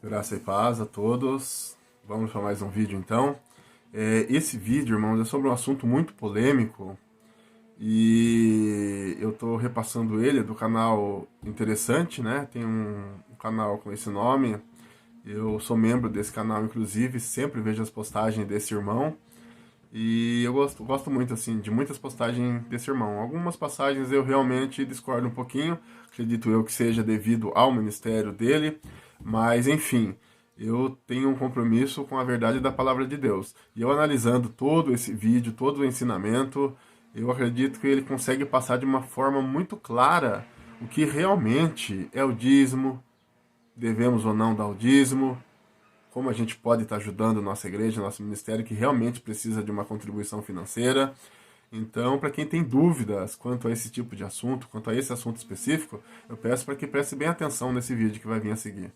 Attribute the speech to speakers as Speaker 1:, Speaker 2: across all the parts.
Speaker 1: Graça e paz a todos. Vamos para mais um vídeo então. Esse vídeo, irmãos, é sobre um assunto muito polêmico e eu estou repassando ele do canal Interessante, né? Tem um canal com esse nome. Eu sou membro desse canal, inclusive, sempre vejo as postagens desse irmão. E eu gosto muito, assim, de muitas postagens desse irmão. Algumas passagens eu realmente discordo um pouquinho, acredito eu que seja devido ao ministério dele, mas enfim, eu tenho um compromisso com a verdade da palavra de Deus. E eu analisando todo esse vídeo, todo o ensinamento, eu acredito que ele consegue passar de uma forma muito clara o que realmente é o dízimo, devemos ou não dar o dízimo, como a gente pode estar ajudando nossa igreja, nosso ministério, que realmente precisa de uma contribuição financeira. Então, para quem tem dúvidas quanto a esse tipo de assunto, quanto a esse assunto específico, eu peço para que preste bem atenção nesse vídeo que vai vir a seguir.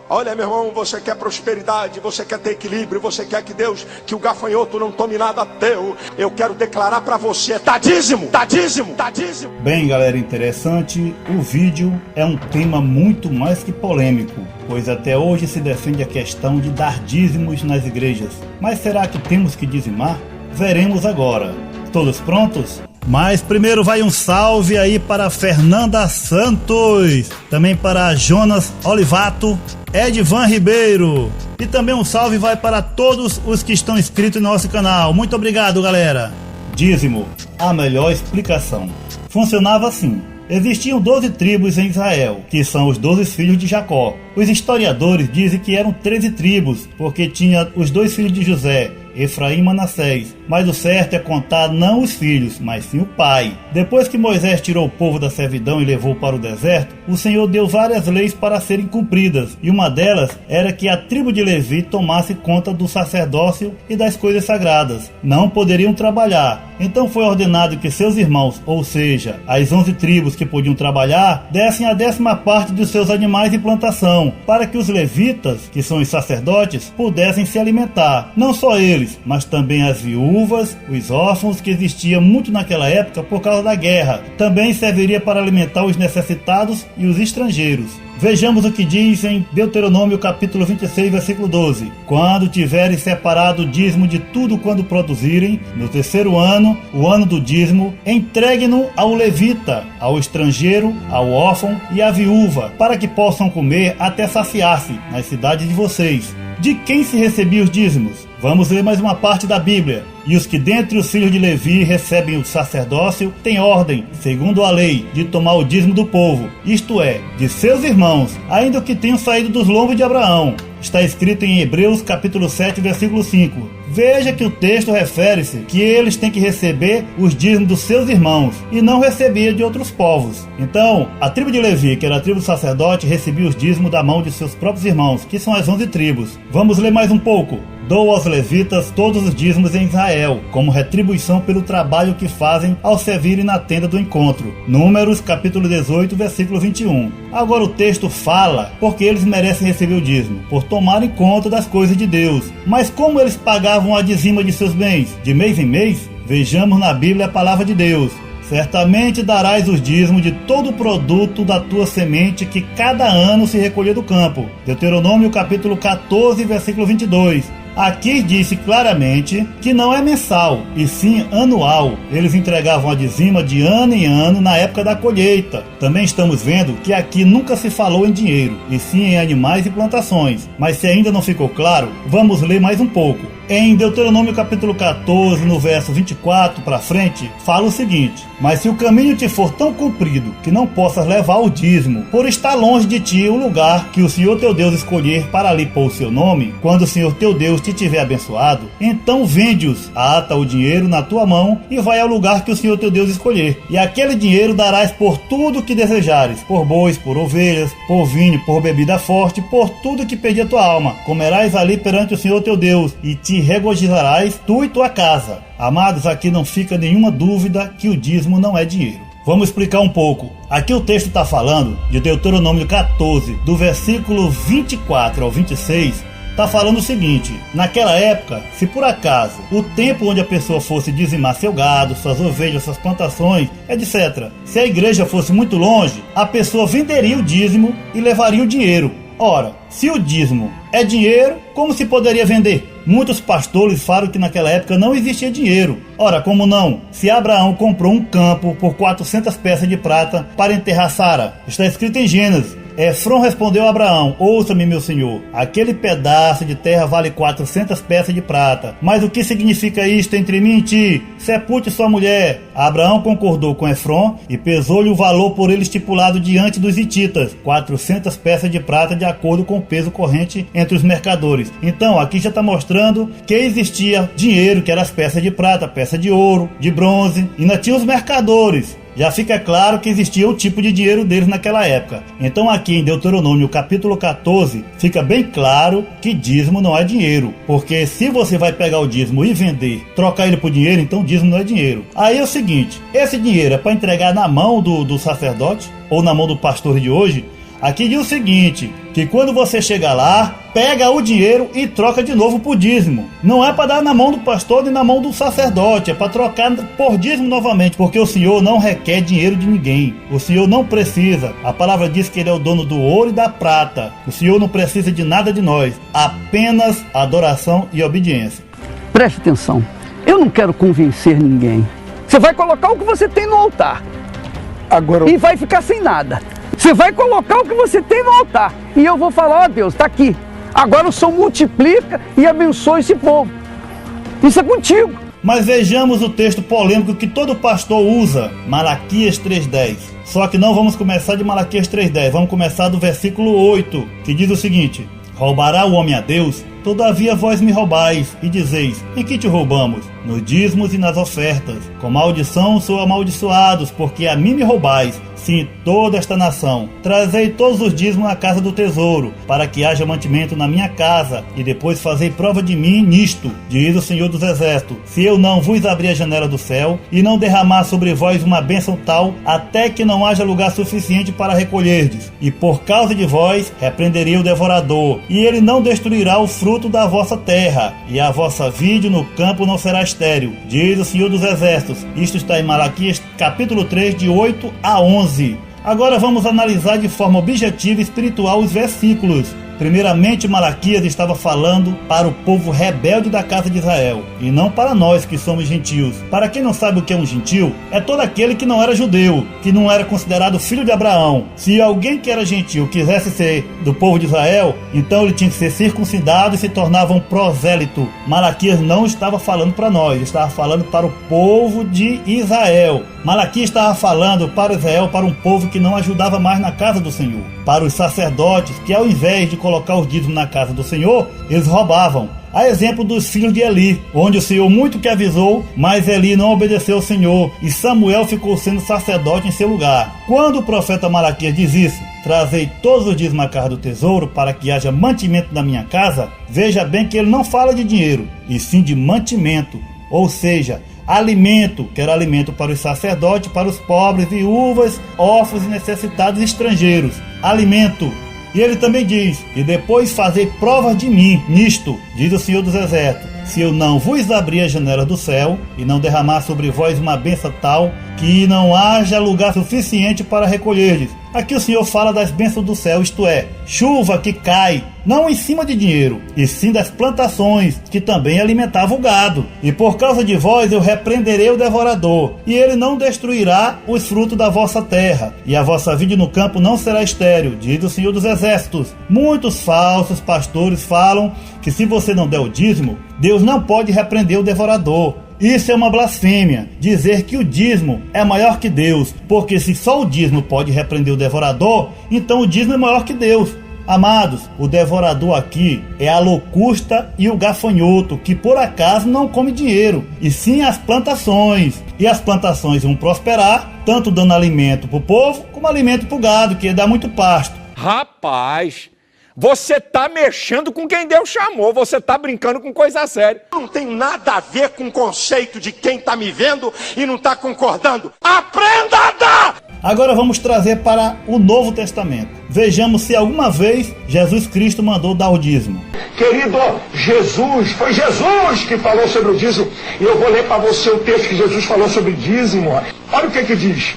Speaker 2: Olha, meu irmão, você quer prosperidade, você quer ter equilíbrio, você quer que Deus, que o gafanhoto não tome nada teu. Eu quero declarar para você, dá dízimo, dá dízimo, dá dízimo.
Speaker 3: Bem, galera, interessante, o vídeo é um tema muito mais que polêmico, pois até hoje se defende a questão de dar dízimos nas igrejas. Mas será que temos que dizimar? Veremos agora. Todos prontos? Mas primeiro vai um salve aí para Fernanda Santos, também para Jonas Olivato, Edvan Ribeiro, e também um salve vai para todos os que estão inscritos no nosso canal. Muito obrigado, galera. Dízimo, a melhor explicação. Funcionava assim. Existiam 12 tribos em Israel, que são os 12 filhos de Jacó. Os historiadores dizem que eram 13 tribos, porque tinha os 2 filhos de José, Efraim e Manassés, mas o certo é contar não os filhos, mas sim o pai. Depois que Moisés tirou o povo da servidão e levou para o deserto, o Senhor deu várias leis para serem cumpridas, e uma delas era que a tribo de Levi tomasse conta do sacerdócio e das coisas sagradas. Não poderiam trabalhar, então foi ordenado que seus irmãos, ou seja, as 11 tribos que podiam trabalhar, dessem a 10ª parte dos seus animais e plantação, para que os levitas, que são os sacerdotes, pudessem se alimentar. Não só eles, mas também as viúvas, os órfãos, que existiam muito naquela época por causa da guerra. Também serviria para alimentar os necessitados e os estrangeiros. Vejamos o que diz em Deuteronômio capítulo 26, versículo 12. Quando tiverem separado o dízimo de tudo quando produzirem, no 3º ano, o ano do dízimo, entregue-no ao levita, ao estrangeiro, ao órfão e à viúva, para que possam comer até saciar-se nas cidades de vocês. De quem se recebia os dízimos? Vamos ler mais uma parte da Bíblia. E os que dentre os filhos de Levi recebem o sacerdócio têm ordem, segundo a lei, de tomar o dízimo do povo, isto é, de seus irmãos, ainda que tenham saído dos lombos de Abraão. Está escrito em Hebreus capítulo 7, versículo 5. Veja que o texto refere-se que eles têm que receber os dízimos dos seus irmãos e não recebia de outros povos. Então, a tribo de Levi, que era a tribo do sacerdote, recebia os dízimos da mão de seus próprios irmãos, que são as 11 tribos. Vamos ler mais um pouco. Dou aos levitas todos os dízimos em Israel, como retribuição pelo trabalho que fazem ao servirem na tenda do encontro. Números, capítulo 18, versículo 21. Agora o texto fala porque eles merecem receber o dízimo, por tomarem conta das coisas de Deus. Mas como eles pagavam a dizima de seus bens, de mês em mês? Vejamos na Bíblia a palavra de Deus. Certamente darás os dízimos de todo o produto da tua semente que cada ano se recolher do campo. Deuteronômio capítulo 14, versículo 22. Aqui disse claramente que não é mensal, e sim anual. Eles entregavam a dizima de ano em ano na época da colheita. Também estamos vendo que aqui nunca se falou em dinheiro, e sim em animais e plantações. Mas se ainda não ficou claro, vamos ler mais um pouco. Em Deuteronômio capítulo 14, no verso 24 para frente, fala o seguinte: mas se o caminho te for tão comprido que não possas levar o dízimo, por estar longe de ti o lugar que o Senhor teu Deus escolher para ali pôr o seu nome, quando o Senhor teu Deus te tiver abençoado, então vende-os, ata o dinheiro na tua mão e vai ao lugar que o Senhor teu Deus escolher. E aquele dinheiro darás por tudo que desejares, por bois, por ovelhas, por vinho, por bebida forte, por tudo que pedir a tua alma. Comerás ali perante o Senhor teu Deus e te regozijarás tu e tua casa. Amados, aqui não fica nenhuma dúvida que o dízimo não é dinheiro. Vamos explicar um pouco. Aqui o texto está falando de Deuteronômio 14, do versículo 24 ao 26, está falando o seguinte: naquela época, se por acaso o tempo onde a pessoa fosse dizimar seu gado, suas ovelhas, suas plantações, etc., se a igreja fosse muito longe, a pessoa venderia o dízimo e levaria o dinheiro. Ora, se o dízimo é dinheiro, como se poderia vender? Muitos pastores falam que naquela época não existia dinheiro. Ora, como não? Se Abraão comprou um campo por 400 peças de prata para enterrar Sara, está escrito em Gênesis. Efrom respondeu a Abraão: ouça-me, meu senhor, aquele pedaço de terra vale 400 peças de prata. Mas o que significa isto entre mim e ti? Sepulte sua mulher. Abraão concordou com Efrom e pesou-lhe o valor por ele estipulado diante dos hititas, 400 peças de prata, de acordo com o peso corrente entre os mercadores. Então, aqui já está mostrando que existia dinheiro, que eram as peças de prata, peça de ouro, de bronze, e ainda tinha os mercadores. Já fica claro que existia o tipo de dinheiro deles naquela época. Então aqui em Deuteronômio capítulo 14, fica bem claro que dízimo não é dinheiro. Porque se você vai pegar o dízimo e vender, trocar ele por dinheiro, então dízimo não é dinheiro. Aí é o seguinte: esse dinheiro é para entregar na mão do sacerdote ou na mão do pastor de hoje? Aqui diz o seguinte, que quando você chegar lá, pega o dinheiro e troca de novo por dízimo. Não é para dar na mão do pastor nem na mão do sacerdote, é para trocar por dízimo novamente, porque o Senhor não requer dinheiro de ninguém. O Senhor não precisa. A palavra diz que Ele é o dono do ouro e da prata. O Senhor não precisa de nada de nós, apenas adoração e obediência.
Speaker 4: Preste atenção, eu não quero convencer ninguém. Você vai colocar o que você tem no altar. Agora e vai ficar sem nada. Você vai colocar o que você tem no altar. E eu vou falar: ó Deus, está aqui. Agora o Senhor multiplica e abençoa esse povo. Isso é contigo.
Speaker 3: Mas vejamos o texto polêmico que todo pastor usa, Malaquias 3:10. Só que não vamos começar de Malaquias 3:10, vamos começar do versículo 8, que diz o seguinte: roubará o homem a Deus? Todavia vós me roubais, e dizeis: em que te roubamos? Nos dízimos e nas ofertas. Com maldição sou amaldiçoados, porque a mim me roubais, sim, toda esta nação. Trazei todos os dízimos à casa do tesouro, para que haja mantimento na minha casa, e depois fazei prova de mim nisto, diz o Senhor dos Exércitos: se eu não vos abrir a janela do céu, e não derramar sobre vós uma bênção tal, até que não haja lugar suficiente para recolherdes. E por causa de vós, repreenderei o devorador, e ele não destruirá o fruto da vossa terra, e a vossa vide no campo não será estéril, diz o Senhor dos Exércitos. Isto está em Malaquias capítulo 3, de 8 a 11. Agora vamos analisar de forma objetiva e espiritual os versículos. Primeiramente, Malaquias estava falando para o povo rebelde da casa de Israel, e não para nós que somos gentios. Para quem não sabe o que é um gentio, é todo aquele que não era judeu, que não era considerado filho de Abraão. Se alguém que era gentio quisesse ser do povo de Israel, então ele tinha que ser circuncidado e se tornava um prosélito. Malaquias não estava falando para nós, estava falando para o povo de Israel. Malaquias estava falando para Israel, para um povo que não ajudava mais na casa do Senhor. Para os sacerdotes, que ao invés de colocar os dízimos na casa do Senhor, eles roubavam. A exemplo dos filhos de Eli, onde o Senhor muito que avisou, mas Eli não obedeceu ao Senhor, e Samuel ficou sendo sacerdote em seu lugar. Quando o profeta Malaquias diz isso: trazei todos os dízimos à casa do tesouro, para que haja mantimento na minha casa, veja bem que ele não fala de dinheiro, e sim de mantimento, ou seja, alimento, que era alimento para os sacerdotes, para os pobres, viúvas, órfãos e necessitados estrangeiros. Alimento. E ele também diz: e depois fazei provas de mim nisto, diz o Senhor dos Exércitos: se eu não vos abrir a janela do céu, e não derramar sobre vós uma bênção tal, que não haja lugar suficiente para recolherdes. Aqui o Senhor fala das bênçãos do céu, isto é, chuva que cai, não em cima de dinheiro, e sim das plantações, que também alimentavam o gado. E por causa de vós eu repreenderei o devorador, e ele não destruirá os frutos da vossa terra, e a vossa vide no campo não será estéril, diz o Senhor dos Exércitos. Muitos falsos pastores falam que se você não der o dízimo, Deus não pode repreender o devorador. Isso é uma blasfêmia, dizer que o dízimo é maior que Deus, porque se só o dízimo pode repreender o devorador, então o dízimo é maior que Deus. Amados, o devorador aqui é a locusta e o gafanhoto, que por acaso não come dinheiro, e sim as plantações. E as plantações vão prosperar, tanto dando alimento para o povo, como alimento para o gado, que dá muito pasto.
Speaker 5: Rapaz, você tá mexendo com quem Deus chamou, você tá brincando com coisa séria.
Speaker 2: Não tem nada a ver com o conceito de quem tá me vendo e não tá concordando. Aprenda a dar!
Speaker 3: Agora vamos trazer para o Novo Testamento. Vejamos se alguma vez Jesus Cristo mandou dar o dízimo.
Speaker 2: Querido, foi Jesus que falou sobre o dízimo. E eu vou ler para você o texto que Jesus falou sobre dízimo. Olha o que diz.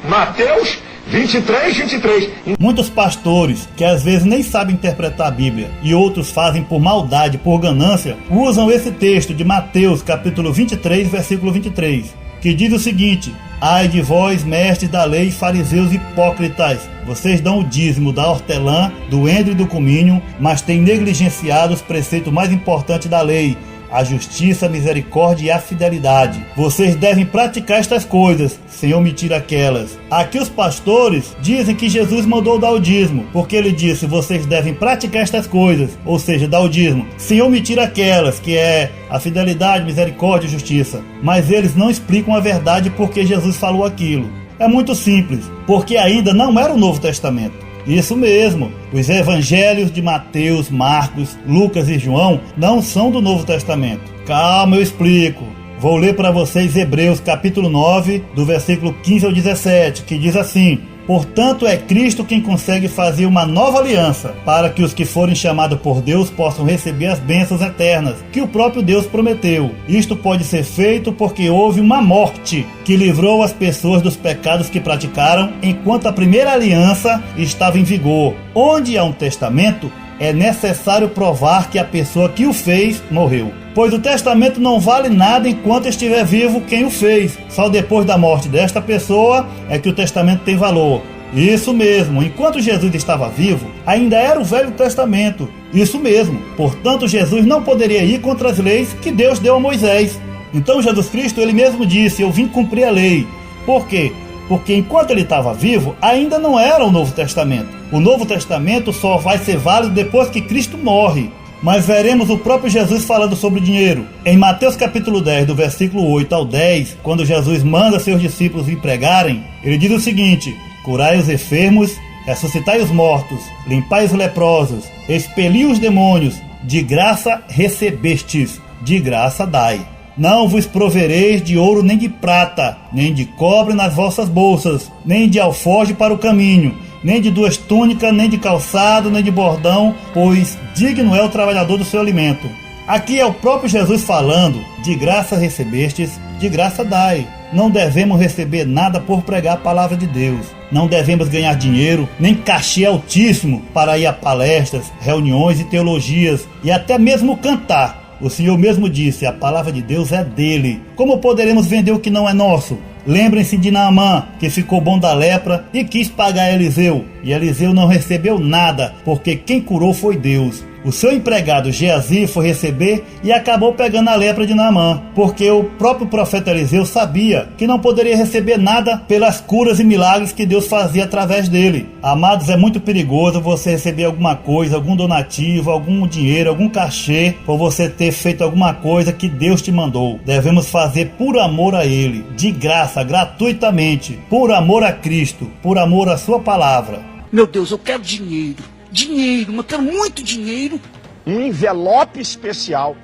Speaker 2: Mateus 23.
Speaker 3: Muitos pastores, que às vezes nem sabem interpretar a Bíblia, e outros fazem por maldade, por ganância, usam esse texto de Mateus, capítulo 23, versículo 23, que diz o seguinte: ai de vós, mestres da lei, fariseus hipócritas, vocês dão o dízimo da hortelã, do endro e do cominho, mas têm negligenciado os preceitos mais importantes da lei, a justiça, a misericórdia e a fidelidade. Vocês devem praticar estas coisas, sem omitir aquelas. Aqui os pastores dizem que Jesus mandou dar o dízimo, porque ele disse, vocês devem praticar estas coisas, ou seja, dar o dízimo, sem omitir aquelas, que é a fidelidade, misericórdia e justiça. Mas eles não explicam a verdade porque Jesus falou aquilo. É muito simples, porque ainda não era o Novo Testamento. Isso mesmo, os evangelhos de Mateus, Marcos, Lucas e João não são do Novo Testamento. Calma, eu explico. Vou ler para vocês Hebreus capítulo 9, do versículo 15 ao 17, que diz assim: portanto é Cristo quem consegue fazer uma nova aliança, para que os que forem chamados por Deus possam receber as bênçãos eternas, que o próprio Deus prometeu. Isto pode ser feito porque houve uma morte que livrou as pessoas dos pecados que praticaram, enquanto a primeira aliança estava em vigor. Onde há um testamento, é necessário provar que a pessoa que o fez morreu. Pois o testamento não vale nada enquanto estiver vivo quem o fez. Só depois da morte desta pessoa é que o testamento tem valor. Isso mesmo, enquanto Jesus estava vivo, ainda era o Velho Testamento. Isso mesmo, portanto Jesus não poderia ir contra as leis que Deus deu a Moisés. Então Jesus Cristo, ele mesmo disse, eu vim cumprir a lei. Por quê? Porque enquanto ele estava vivo, ainda não era o Novo Testamento. O Novo Testamento só vai ser válido depois que Cristo morre. Mas veremos o próprio Jesus falando sobre o dinheiro. Em Mateus capítulo 10, do versículo 8 ao 10, quando Jesus manda seus discípulos vir pregarem, ele diz o seguinte: curai os enfermos, ressuscitai os mortos, limpai os leprosos, expeli os demônios, de graça recebestes, de graça dai. Não vos provereis de ouro nem de prata, nem de cobre nas vossas bolsas, nem de alforje para o caminho, nem de 2 túnicas, nem de calçado, nem de bordão, pois digno é o trabalhador do seu alimento. Aqui é o próprio Jesus falando, de graça recebestes, de graça dai. Não devemos receber nada por pregar a palavra de Deus. Não devemos ganhar dinheiro, nem cachê altíssimo para ir a palestras, reuniões e teologias, e até mesmo cantar. O Senhor mesmo disse, a palavra de Deus é dele. Como poderemos vender o que não é nosso? Lembrem-se de Naamã, que ficou bom da lepra e quis pagar Eliseu. E Eliseu não recebeu nada, porque quem curou foi Deus. O seu empregado Geazi foi receber e acabou pegando a lepra de Naamã, porque o próprio profeta Eliseu sabia que não poderia receber nada pelas curas e milagres que Deus fazia através dele. Amados, é muito perigoso você receber alguma coisa, algum donativo, algum dinheiro, algum cachê, por você ter feito alguma coisa que Deus te mandou. Devemos fazer por amor a Ele, de graça, gratuitamente, por amor a Cristo, por amor à sua palavra.
Speaker 6: Meu Deus, eu quero dinheiro. Dinheiro, eu quero muito dinheiro.
Speaker 2: Um envelope especial,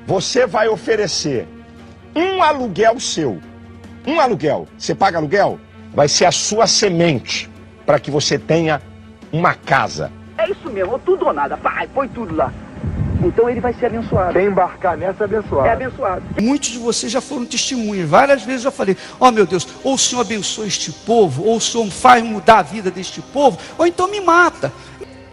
Speaker 2: você vai oferecer um aluguel seu. Um aluguel. Você paga aluguel? Vai ser a sua semente para que você tenha uma casa.
Speaker 4: É isso mesmo, tudo ou nada. Pai, põe tudo lá. Então ele vai ser abençoado.
Speaker 2: Quem embarcar nessa é abençoado.
Speaker 4: É abençoado.
Speaker 6: Muitos de vocês já foram testemunhas. Várias vezes eu falei, meu Deus, ou o Senhor abençoa este povo, ou o Senhor faz mudar a vida deste povo, ou então me mata.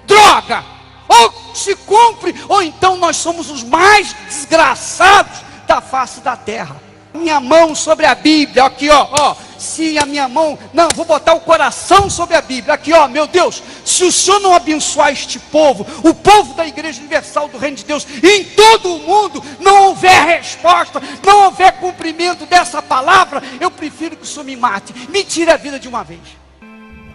Speaker 6: Droga! Ou se cumpre, ou então nós somos os mais desgraçados da face da terra. Minha mão sobre a Bíblia, aqui ó, se a minha mão, não, vou botar o coração sobre a Bíblia, aqui ó, meu Deus, se o Senhor não abençoar este povo, o povo da Igreja Universal do Reino de Deus, em todo o mundo, não houver resposta, não houver cumprimento dessa palavra, eu prefiro que o Senhor me mate, me tire a vida de uma vez.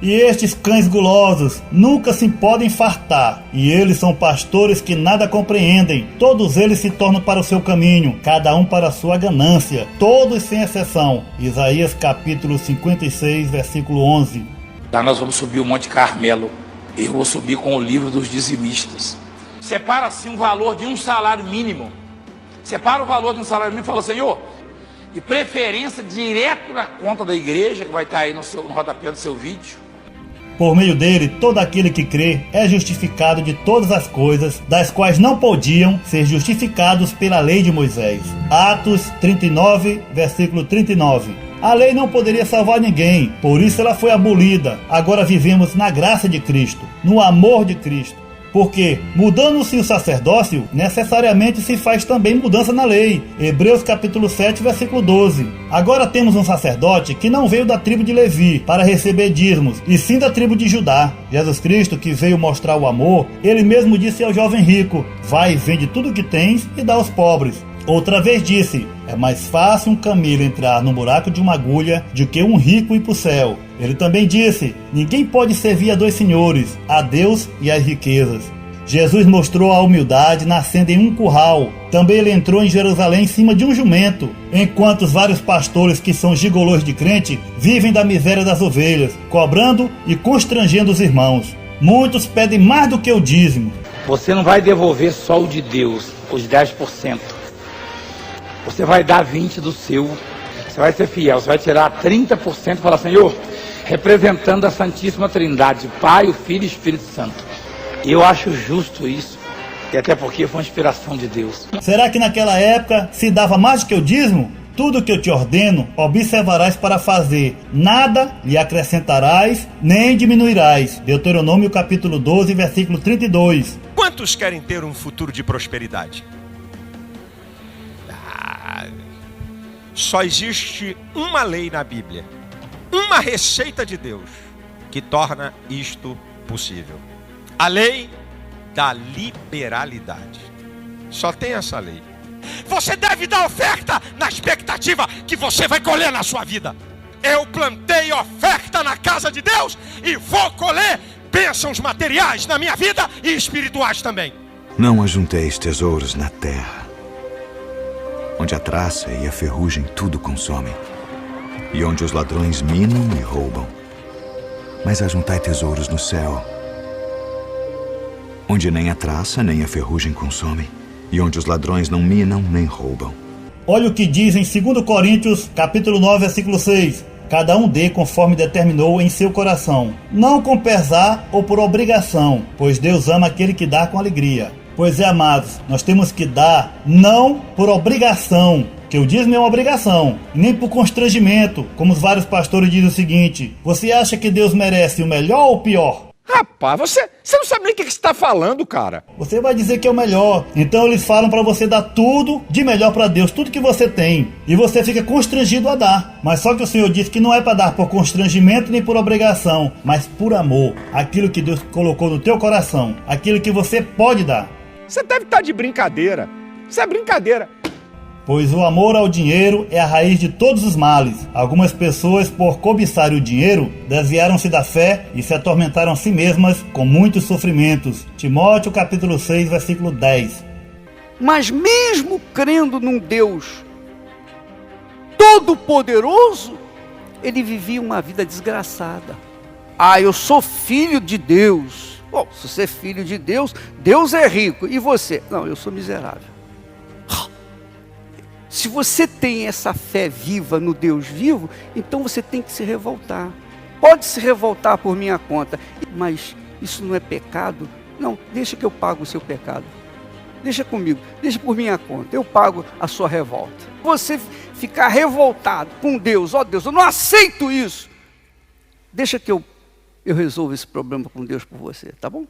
Speaker 3: E estes cães gulosos nunca se podem fartar, e eles são pastores que nada compreendem. Todos eles se tornam para o seu caminho, cada um para a sua ganância, todos sem exceção. Isaías capítulo 56, versículo 11.
Speaker 7: Lá nós vamos subir o Monte Carmelo. Eu vou subir com o livro dos dizimistas. Separa assim um valor de um salário mínimo. Separa o valor de um salário mínimo e fala, Senhor, De preferência, direto na conta da igreja, que vai estar aí no rodapé do seu vídeo.
Speaker 3: Por meio dele, todo aquele que crê é justificado de todas as coisas, das quais não podiam ser justificados pela lei de Moisés. Atos 39, versículo 39. A lei não poderia salvar ninguém, por isso ela foi abolida. Agora vivemos na graça de Cristo, no amor de Cristo. Porque, mudando-se o sacerdócio, necessariamente se faz também mudança na lei. Hebreus capítulo 7, versículo 12. Agora temos um sacerdote que não veio da tribo de Levi para receber dízimos, e sim da tribo de Judá. Jesus Cristo, que veio mostrar o amor, ele mesmo disse ao jovem rico: vai, vende tudo o que tens e dá aos pobres. Outra vez disse: é mais fácil um camelo entrar no buraco de uma agulha do que um rico ir para o céu. Ele também disse: ninguém pode servir a dois senhores, a Deus e às riquezas. Jesus mostrou a humildade nascendo em um curral. Também ele entrou em Jerusalém em cima de um jumento, enquanto os vários pastores que são gigolôs de crente vivem da miséria das ovelhas, cobrando e constrangendo os irmãos. Muitos pedem mais do que o dízimo.
Speaker 7: Você não vai devolver só o de Deus, os 10%. Você vai dar 20% do seu. Você vai ser fiel, você vai tirar 30% e falar: Senhor, representando a Santíssima Trindade, Pai, o Filho e o Espírito Santo. E eu acho justo isso, e até porque foi uma inspiração de Deus.
Speaker 3: Será que naquela época se dava mais do que o dízimo? Tudo que eu te ordeno, observarás para fazer. Nada lhe acrescentarás, nem diminuirás. Deuteronômio capítulo 12, versículo 32.
Speaker 8: Quantos querem ter um futuro de prosperidade? Só existe uma lei na Bíblia, uma receita de Deus que torna isto possível. A lei da liberalidade. Só tem essa lei. Você deve dar oferta na expectativa que você vai colher na sua vida. Eu plantei oferta na casa de Deus e vou colher bênçãos materiais na minha vida e espirituais também.
Speaker 9: Não ajunteis tesouros na terra, onde a traça e a ferrugem tudo consomem, e onde os ladrões minam e roubam. Mas ajuntai tesouros no céu, onde nem a traça nem a ferrugem consomem, e onde os ladrões não minam nem roubam.
Speaker 3: Olha o que diz em 2 Coríntios, capítulo 9, versículo 6. Cada um dê conforme determinou em seu coração, não com pesar ou por obrigação, pois Deus ama aquele que dá com alegria. Pois é, amados, nós temos que dar não por obrigação, que o dízimo é uma obrigação, nem por constrangimento, como os vários pastores dizem o seguinte: você acha que Deus merece o melhor ou o pior?
Speaker 5: Rapaz, você não sabe nem o que você está falando, cara.
Speaker 3: Você vai dizer que é o melhor. Então eles falam para você dar tudo de melhor para Deus, tudo que você tem. E você fica constrangido a dar. Mas só que o Senhor disse que não é para dar por constrangimento nem por obrigação, mas por amor. Aquilo que Deus colocou no teu coração, aquilo que você pode dar.
Speaker 5: Você deve estar de brincadeira. Isso é brincadeira.
Speaker 3: Pois o amor ao dinheiro é a raiz de todos os males. Algumas pessoas, por cobiçarem o dinheiro, desviaram-se da fé e se atormentaram a si mesmas com muitos sofrimentos. Timóteo capítulo 6, versículo 10.
Speaker 6: Mas mesmo crendo num Deus todo-poderoso, ele vivia uma vida desgraçada. Eu sou filho de Deus. Bom, se você é filho de Deus, Deus é rico. E você? Não, eu sou miserável. Se você tem essa fé viva no Deus vivo, então você tem que se revoltar. Pode se revoltar por minha conta, mas isso não é pecado? Não, deixa que eu pago o seu pecado. Deixa comigo, deixa por minha conta, eu pago a sua revolta. Você ficar revoltado com Deus, Deus, eu não aceito isso. Deixa que eu resolvo esse problema com Deus por você, tá bom?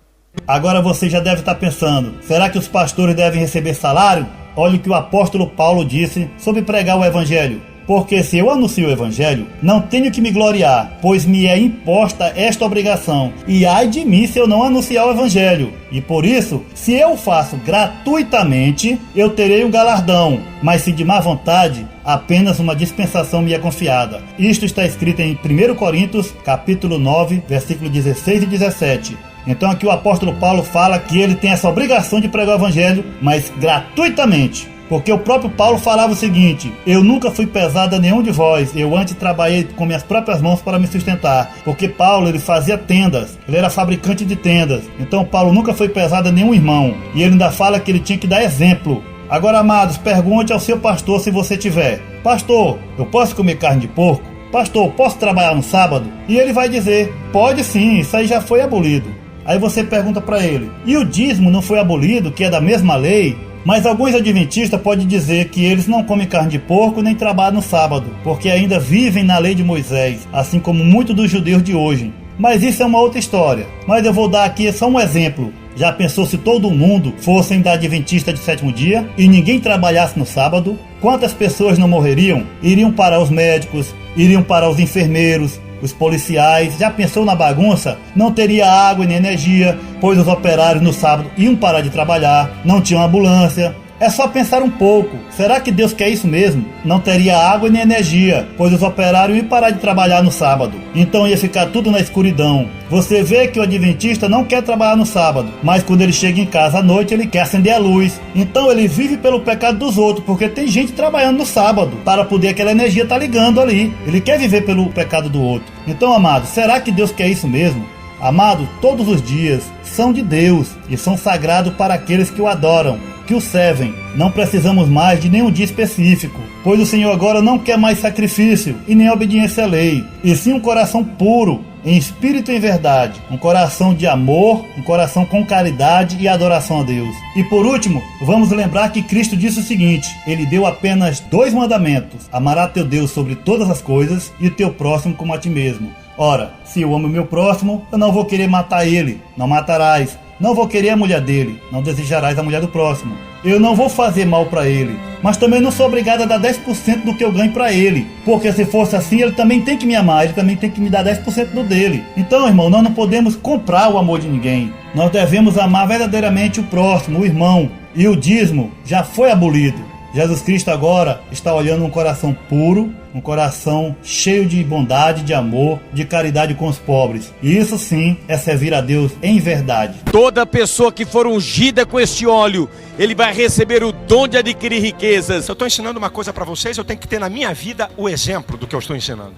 Speaker 3: Agora você já deve estar pensando: será que os pastores devem receber salário? Olha o que o apóstolo Paulo disse sobre pregar o evangelho. Porque se eu anuncio o evangelho, não tenho que me gloriar, pois me é imposta esta obrigação. E ai de mim se eu não anunciar o evangelho. E por isso, se eu faço gratuitamente, eu terei um galardão. Mas se de má vontade, apenas uma dispensação me é confiada. Isto está escrito em 1 Coríntios, capítulo 9, versículo 16 e 17. Então aqui o apóstolo Paulo fala que ele tem essa obrigação de pregar o evangelho, mas gratuitamente. Porque o próprio Paulo falava o seguinte: eu nunca fui pesado a nenhum de vós, eu antes trabalhei com minhas próprias mãos para me sustentar. Porque Paulo, ele fazia tendas, ele era fabricante de tendas. Então Paulo nunca foi pesado a nenhum irmão. E ele ainda fala que ele tinha que dar exemplo Agora, amados, pergunte ao seu pastor se você tiver: pastor, eu posso comer carne de porco? Pastor, posso trabalhar no sábado? E ele vai dizer: pode sim, isso aí já foi abolido. Aí você pergunta para ele: e o dízimo não foi abolido, que é da mesma lei? Mas alguns adventistas podem dizer que eles não comem carne de porco nem trabalham no sábado, porque ainda vivem na lei de Moisés, assim como muitos dos judeus de hoje. Mas isso é uma outra história. Mas eu vou dar aqui só um exemplo. Já pensou se todo mundo fossem da adventista de sétimo dia e ninguém trabalhasse no sábado? Quantas pessoas não morreriam? Iriam para os médicos, iriam para os enfermeiros, os policiais. Já pensou na bagunça? Não teria água nem energia, pois os operários no sábado iam parar de trabalhar, não tinham ambulância. É só pensar um pouco. Será que Deus quer isso mesmo? Não teria água nem energia, pois os operários iam parar de trabalhar no sábado. Então ia ficar tudo na escuridão. Você vê que o adventista não quer trabalhar no sábado, mas quando ele chega em casa à noite, ele quer acender a luz. Então ele vive pelo pecado dos outros, porque tem gente trabalhando no sábado, para poder aquela energia estar ligando ali. Ele quer viver pelo pecado do outro. Então, amado, será que Deus quer isso mesmo? Amado, todos os dias são de Deus e são sagrados para aqueles que o adoram, que o servem. Não precisamos mais de nenhum dia específico, pois o Senhor agora não quer mais sacrifício e nem obediência à lei, e sim um coração puro, em espírito e em verdade, um coração de amor, um coração com caridade e adoração a Deus. E por último, vamos lembrar que Cristo disse o seguinte: ele deu apenas 2 mandamentos: amará teu Deus sobre todas as coisas e o teu próximo como a ti mesmo. Ora, se eu amo o meu próximo, eu não vou querer matar ele. Não matarás. Não vou querer a mulher dele. Não desejarás a mulher do próximo. Eu não vou fazer mal para ele, mas também não sou obrigado a dar 10% do que eu ganho para ele, porque se fosse assim, ele também tem que me amar, ele também tem que me dar 10% do dele. Então, irmão, nós não podemos comprar o amor de ninguém. Nós devemos amar verdadeiramente o próximo, o irmão. E o dízimo já foi abolido. Jesus Cristo agora está olhando um coração puro, um coração cheio de bondade, de amor, de caridade com os pobres. E isso sim é servir a Deus em verdade.
Speaker 10: Toda pessoa que for ungida com este óleo, ele vai receber o dom de adquirir riquezas.
Speaker 8: Se eu estou ensinando uma coisa para vocês, eu tenho que ter na minha vida o exemplo do que eu estou ensinando.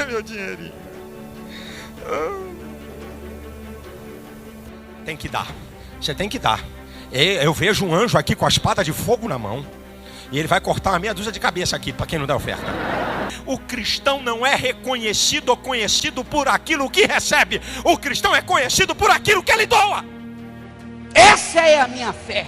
Speaker 8: Meu dinheirinho. Tem que dar. Você tem que dar. Eu vejo um anjo aqui com a espada de fogo na mão. E ele vai cortar uma meia dúzia de cabeça aqui, para quem não dá oferta. O cristão não é reconhecido ou conhecido por aquilo que recebe. O cristão é conhecido por aquilo que ele doa.
Speaker 6: Essa é a minha fé.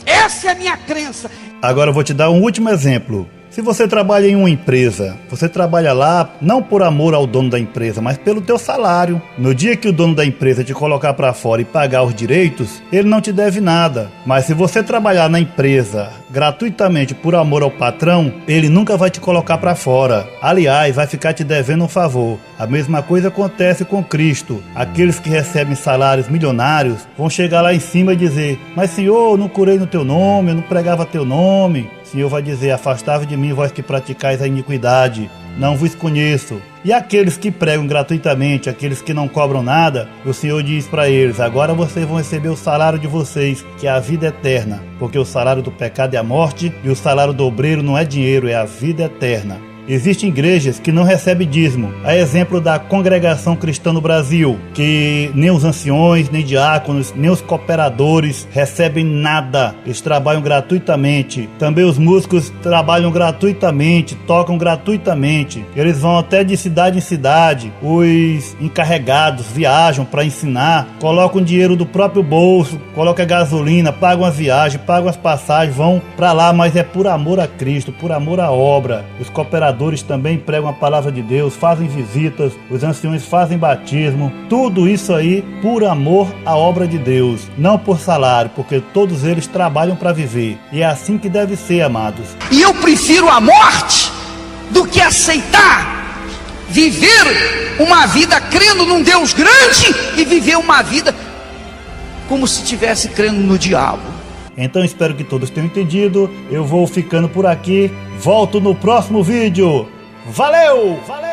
Speaker 6: Essa é a minha crença.
Speaker 3: Agora eu vou te dar um último exemplo. Se você trabalha em uma empresa, você trabalha lá não por amor ao dono da empresa, mas pelo teu salário. No dia que o dono da empresa te colocar para fora e pagar os direitos, ele não te deve nada. Mas se você trabalhar na empresa gratuitamente por amor ao patrão, ele nunca vai te colocar para fora. Aliás, vai ficar te devendo um favor. A mesma coisa acontece com Cristo. Aqueles que recebem salários milionários vão chegar lá em cima e dizer: mas Senhor, eu não curei no teu nome, eu não pregava teu nome. O Senhor vai dizer: afastai-vos de mim, vós que praticais a iniquidade, não vos conheço. E aqueles que pregam gratuitamente, aqueles que não cobram nada, o Senhor diz para eles: agora vocês vão receber o salário de vocês, que é a vida eterna, porque o salário do pecado é a morte, e o salário do obreiro não é dinheiro, é a vida eterna. Existem igrejas que não recebem dízimo. A exemplo da Congregação Cristã no Brasil, que nem os anciões, nem diáconos, nem os cooperadores recebem nada. Eles trabalham gratuitamente. Também os músicos trabalham gratuitamente, tocam gratuitamente. Eles vão até de cidade em cidade. Os encarregados viajam para ensinar, colocam dinheiro do próprio bolso, colocam gasolina, pagam as viagens, pagam as passagens, vão para lá, mas é por amor a Cristo, por amor à obra. Os cooperadores também pregam a palavra de Deus, fazem visitas, os anciões fazem batismo, tudo isso aí por amor à obra de Deus, não por salário, porque todos eles trabalham para viver, e é assim que deve ser, amados.
Speaker 6: E eu prefiro a morte do que aceitar viver uma vida crendo num Deus grande e viver uma vida como se estivesse crendo no diabo.
Speaker 3: Então espero que todos tenham entendido. Eu vou ficando por aqui. Volto no próximo vídeo. Valeu! Valeu!